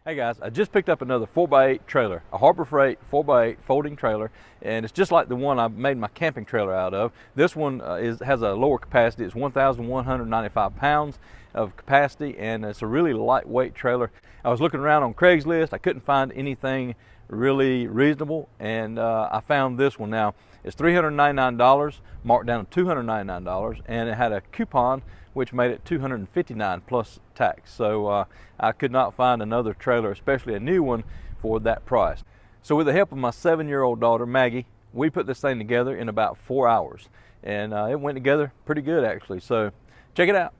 Hey guys, I just picked up another 4x8 trailer, a Harbor Freight 4x8 folding trailer, and it's just like the one I made my camping trailer out of. This one has a lower capacity. It's 1,195 pounds of capacity, and it's a really lightweight trailer. I was looking around on Craigslist. I couldn't find anything really reasonable, and I found this one. Now, it's $399, marked down to $299, and it had a coupon which made it $259 plus tax. So I could not find another trailer, especially a new one, for that price. So with the help of my 7-year-old daughter, Maggie, we put this thing together in about 4 hours. And it went together pretty good, actually. So check it out.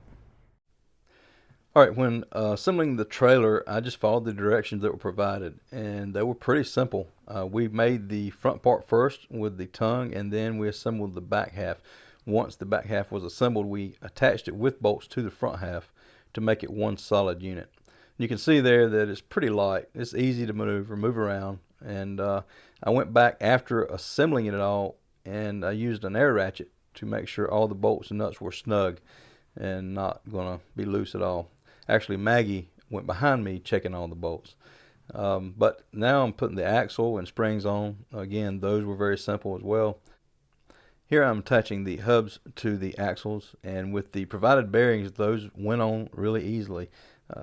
All right, when assembling the trailer, I just followed the directions that were provided, and they were pretty simple. We made the front part first with the tongue, and then we assembled the back half. Once the back half was assembled, we attached it with bolts to the front half to make it one solid unit. You can see there that it's pretty light. It's easy to maneuver, move around, and I went back after assembling it all, and I used an air ratchet to make sure all the bolts and nuts were snug and not going to be loose at all. Actually, Maggie went behind me checking all the bolts. But now I'm putting the axle and springs on. Again, those were very simple as well. Here I'm attaching the hubs to the axles, and with the provided bearings, those went on really easily.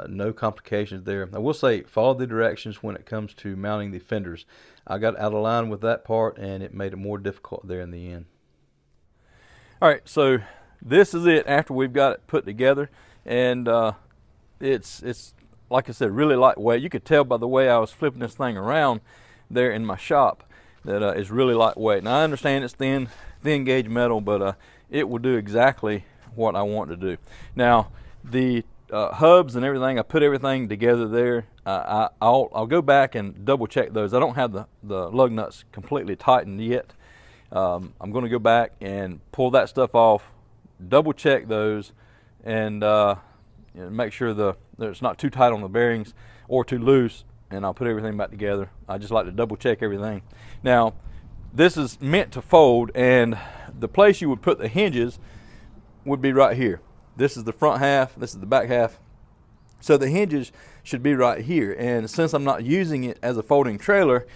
No complications there. I will say, follow the directions when it comes to mounting the fenders. I got out of line with that part, and it made it more difficult there in the end. All right, so this is it after we've got it put together, and it's like I said, really lightweight. You could tell by the way I was flipping this thing around there in my shop that it's really lightweight. Now I understand it's thin gauge metal, but it will do exactly what I want to do. Now the hubs and everything, I put everything together there. I'll go back and double check those. I don't have the lug nuts completely tightened yet. I'm going to go back and pull that stuff off, double check those, and make sure that it's not too tight on the bearings or too loose, and I'll put everything back together. I just like to double check everything. Now, this is meant to fold, and the place you would put the hinges would be right here. This is the front half, this is the back half. So the hinges should be right here, and since I'm not using it as a folding trailer,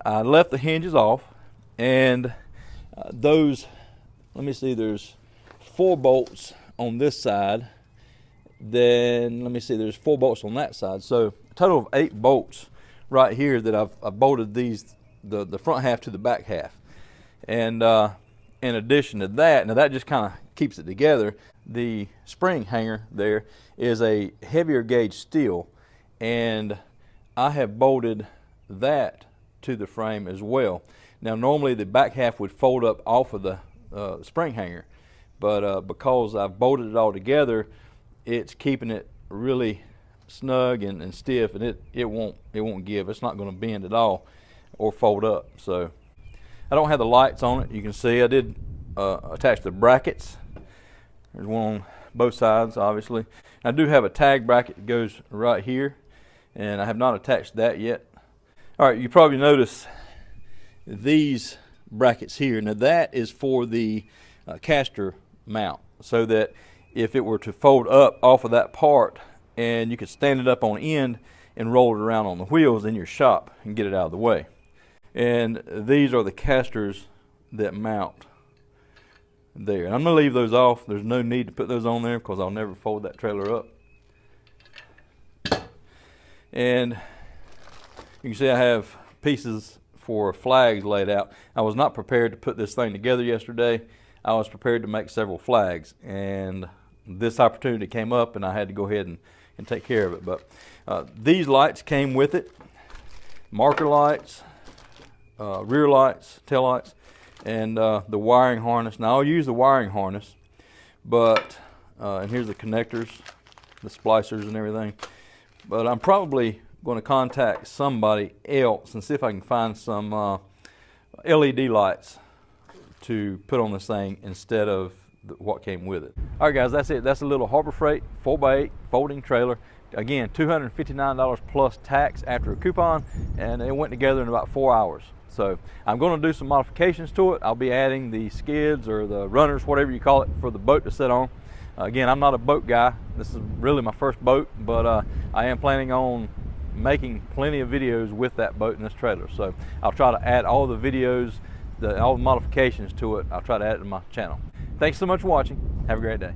I left the hinges off, and those, let me see, there's 4 bolts on this side. Then let me see, there's 4 bolts on that side, so a total of 8 bolts right here that I've bolted these, the front half to the back half. And in addition to that, now that just kind of keeps it together, the spring hanger there is a heavier gauge steel, and I have bolted that to the frame as well. Now normally the back half would fold up off of the spring hanger, but because I've bolted it all together, it's keeping it really snug and stiff, and it won't give. It's not going to bend at all or fold up. So I don't have the lights on it. You can see I did attach the brackets. There's one on both sides, obviously. I do have a tag bracket that goes right here, and I have not attached that yet. All right, you probably notice these brackets here. Now that is for the caster mount, so that if it were to fold up off of that part, and you could stand it up on end and roll it around on the wheels in your shop and get it out of the way. And these are the casters that mount there. And I'm going to leave those off. There's no need to put those on there because I'll never fold that trailer up. And you can see I have pieces for flags laid out. I was not prepared to put this thing together yesterday. I was prepared to make several flags, and this opportunity came up, and I had to go ahead and take care of it. But these lights came with it: marker lights, rear lights, tail lights, and the wiring harness. Now I'll use the wiring harness, but and here's the connectors, the splicers and everything. But I'm probably going to contact somebody else and see if I can find some LED lights to put on this thing instead of what came with it. All right guys, that's it. That's a little Harbor Freight 4x8 folding trailer. Again, $259 plus tax after a coupon, and it went together in about 4 hours. So I'm going to do some modifications to it. I'll be adding the skids or the runners, whatever you call it, for the boat to sit on. Again, I'm not a boat guy. This is really my first boat, but I am planning on making plenty of videos with that boat and this trailer. So I'll try to add all the videos, all the modifications to it. I'll try to add it to my channel. Thanks so much for watching. Have a great day.